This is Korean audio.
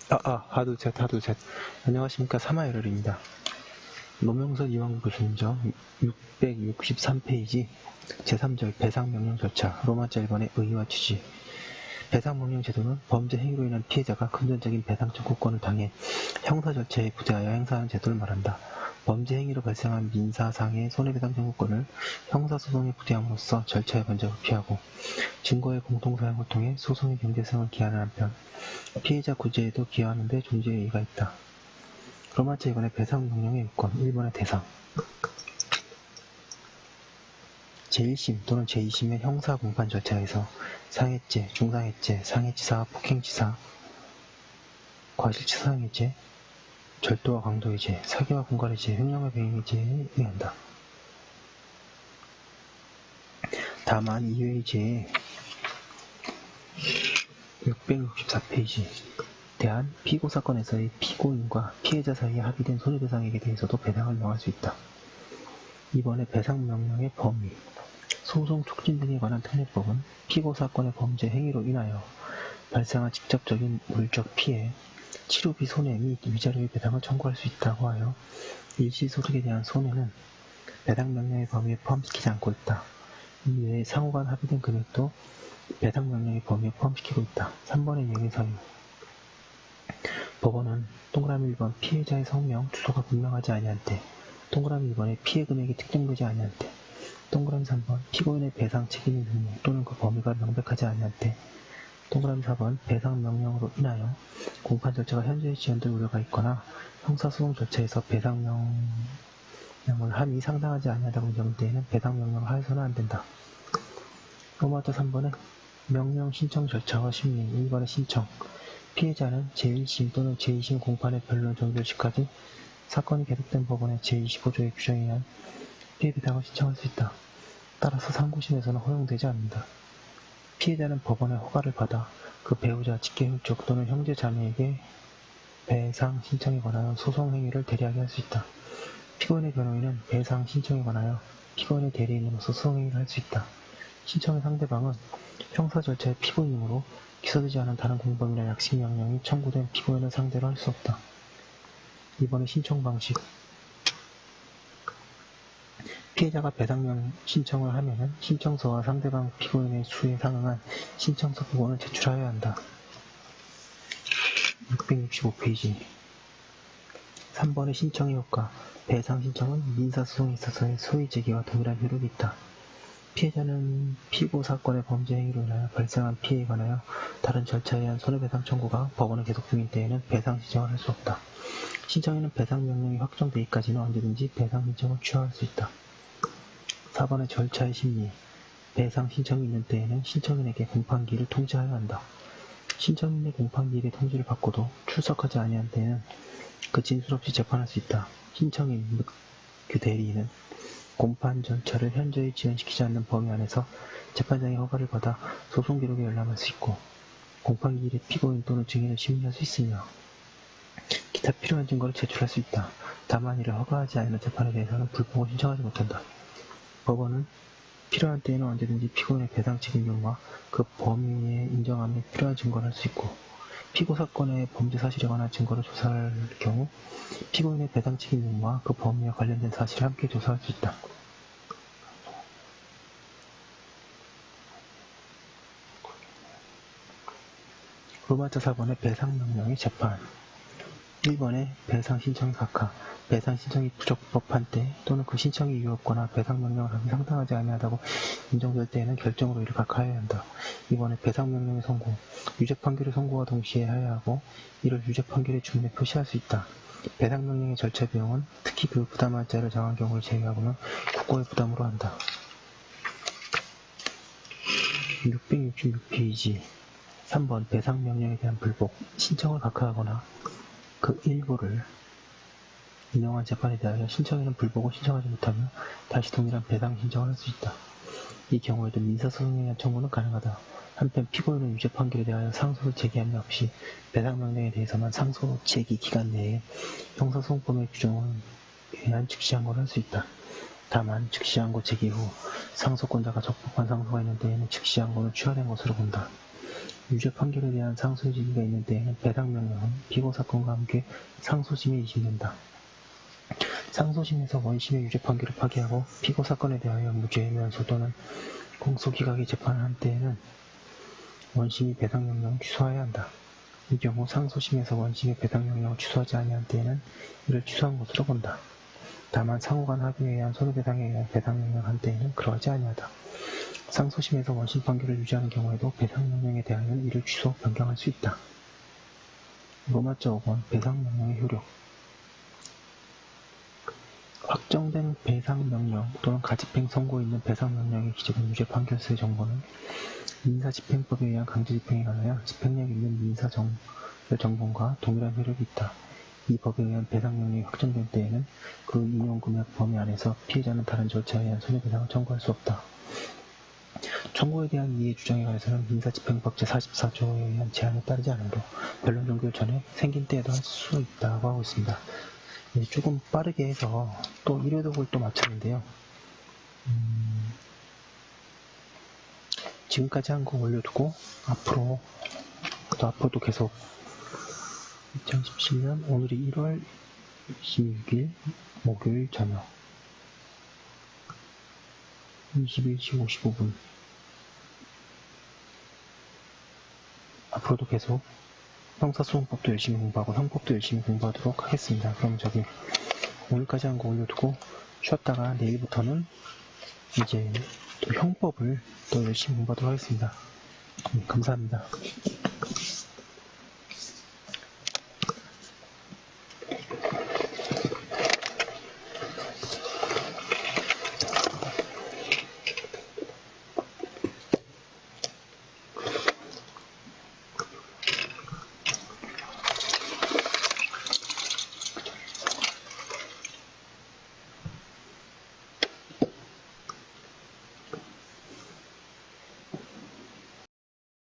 하두셋. 안녕하십니까. 사마열혈입니다. 노명선 이왕구 교수님죠. 663페이지 제3절 배상명령 절차 로마자 1번의 의의와 취지. 배상명령 제도는 범죄 행위로 인한 피해자가 금전적인 배상 청구권을 당해 형사 절차에 부대하여 행사하는 제도를 말한다. 범죄 행위로 발생한 민사상의 손해배상 청구권을 형사소송에 부대함으로써 절차의 번복을 피하고 증거의 공동사용을 통해 소송의 경제성을 기하는 한편 피해자 구제에도 기여하는 데 존재의 의의가 있다. 로마자 2번의 배상명령의 요건 1번의 대상 제1심 또는 제2심의 형사공판 절차에서 상해죄, 중상해죄, 상해치사, 폭행치사, 과실치사상해죄, 절도와 강도의 죄, 사기와 공갈의 죄, 횡령과 배임의 죄에 의한다. 다만 이외의 죄에 664페이지 대한 피고사건에서의 피고인과 피해자 사이에 합의된 손해배상액에 대해서도 배상을 명할 수 있다. 이번에 배상명령의 범위 소송 촉진 등에 관한 특례법은 피고사건의 범죄 행위로 인하여 발생한 직접적인 물적 피해, 치료비 손해 및 위자료의 배상을 청구할 수 있다고 하여 일시소득에 대한 손해는 배상명령의 범위에 포함시키지 않고 있다. 이외에 상호간 합의된 금액도 배상명령의 범위에 포함시키고 있다. 3번의 예외사유 법원은 동그라미 1번 피해자의 성명, 주소가 분명하지 아니한 때 동그라미 2번에 피해 금액이 특정되지 아니한 때 동그라미 3번 피고인의 배상 책임의 의무 또는 그 범위가 명백하지 아니한 때 동그라미 4번 배상 명령으로 인하여 공판 절차가 현저히 지연될 우려가 있거나 형사소송 절차에서 배상 명령을 함이 상당하지 아니하다고 인정될 때에는 배상 명령을 하여서는 안 된다. 로마자 3번은 명령 신청 절차와 심리 1번의 신청 피해자는 제1심 또는 제2심 공판의 변론 종료 시까지 사건이 계속된 법원의 제25조의 규정에 의한 피해배상을 신청할 수 있다. 따라서 상고심에서는 허용되지 않는다. 피해자는 법원의 허가를 받아 그 배우자, 직계혈족 또는 형제 자매에게 배상 신청에 관하여 소송 행위를 대리하게 할 수 있다. 피고인의 변호인은 배상 신청에 관하여 피고인의 대리인으로서 소송 행위를 할 수 있다. 신청의 상대방은 형사 절차의 피고인이므로 기소되지 않은 다른 공범이나 약식 명령이 청구된 피고인을 상대로 할 수 없다. 이번에 신청 방식 피해자가 배상명 신청을 하면은 신청서와 상대방 피고인의 수에 상응한 신청서 부분을 제출하여야 한다. 665페이지 3번의 신청의 효과 배상 신청은 민사소송에 있어서의 소위 제기와 동일한 효력이 있다. 피해자는 피고 사건의 범죄 행위로 인하여 발생한 피해에 관하여 다른 절차에 의한 손해배상 청구가 법원에 계속 중일 때에는 배상 신청을 할 수 없다. 신청에는 배상 명령이 확정되기까지는 언제든지 배상 신청을 취하할 수 있다. 4번의 절차의 심리 배상 신청이 있는 때에는 신청인에게 공판기일을 통지하여야 한다. 신청인의 공판기일의 통지를 받고도 출석하지 아니한 때에는 그 진술 없이 재판할 수 있다. 신청인 및 그 대리인은 공판 절차를 현저히 지연시키지 않는 범위 안에서 재판장의 허가를 받아 소송 기록에 열람할 수 있고 공판기일에 피고인 또는 증인을 심리할 수 있으며 기타 필요한 증거를 제출할 수 있다. 다만 이를 허가하지 않는 재판에 대해서는 불복을 신청하지 못한다. 법원은 필요한 때에는 언제든지 피고인의 배상 책임 경우와 그 범위의 인정함에 필요한 증거를 할 수 있고 피고 사건의 범죄 사실에 관한 증거를 조사할 경우 피고인의 배상 책임 경우와 그 범위와 관련된 사실을 함께 조사할 수 있다. 로마자 4번의 배상명령의 재판 1번의 배상 신청 각하 배상 신청이 부적법한 때 또는 그 신청이 이유 없거나 배상 명령을 하기 상당하지 아니하다고 인정될 때에는 결정으로 이를 각하해야 한다. 2번에 배상 명령의 선고 유죄 판결의 선고와 동시에 해야 하고 이를 유죄 판결의 중에 표시할 수 있다. 배상 명령의 절차 비용은 특히 그 부담할 자를 정한 경우를 제외하고는 국고의 부담으로 한다. 666페이지 3번 배상 명령에 대한 불복 신청을 각하하거나 그 일부를 인용한 재판에 대하여 신청인은 불복을 신청하지 못하며 다시 동일한 배상 신청을 할 수 있다. 이 경우에도 민사소송에 의한 청구는 가능하다. 한편 피고인은 유죄 판결에 대하여 상소를 제기함이 없이 배상 명령에 대해서만 상소 제기 기간 내에 형사소송법의 규정에 의한 즉시항고를 할 수 있다. 다만 즉시항고 제기 후 상소권자가 적법한 상소가 있는 데에는 즉시항고는 취하된 것으로 본다. 유죄 판결에 대한 상소의 제기가 있는 때에는 배상명령은 피고 사건과 함께 상소심에 이식된다. 상소심에서 원심의 유죄 판결을 파기하고 피고 사건에 대하여 무죄의 면소 또는 공소기각의 재판을 한 때에는 원심이 배상명령을 취소해야 한다. 이 경우 상소심에서 원심의 배상명령을 취소하지 아니한 때에는 이를 취소한 것으로 본다. 다만 상호간 합의에 의한 손해배상에 의한 배상명령을 한 때에는 그러하지 아니하다. 상소심에서 원심 판결을 유지하는 경우에도 배상명령에 대하여는 이를 취소, 변경할 수 있다. 로마자 5번 배상명령의 효력. 확정된 배상명령 또는 가집행 선고에 있는 배상명령에 기재된 유죄 판결서의 정보는 민사집행법에 의한 강제집행에 관하여 집행력 있는 민사정보과 동일한 효력이 있다. 이 법에 의한 배상명령이 확정된 때에는 그 인용금액 범위 안에서 피해자는 다른 절차에 의한 손해배상을 청구할 수 없다. 청구에 대한 이의 주장에 관해서는 민사집행법 제44조에 의한 제한에 따르지 않으므로 변론 종결 전에 생긴 때에도 할 수 있다고 하고 있습니다. 조금 빠르게 해서 또 1회독을 또 마쳤는데요. 지금까지 한 거 올려두고 앞으로도 계속 2017년 오늘이 1월 26일 목요일 저녁 21시 55분 앞으로도 계속 형사소송법도 열심히 공부하고 형법도 열심히 공부하도록 하겠습니다. 그럼 오늘까지 한 거 올려두고 쉬었다가 내일부터는 이제 또 형법을 또 열심히 공부하도록 하겠습니다. 감사합니다.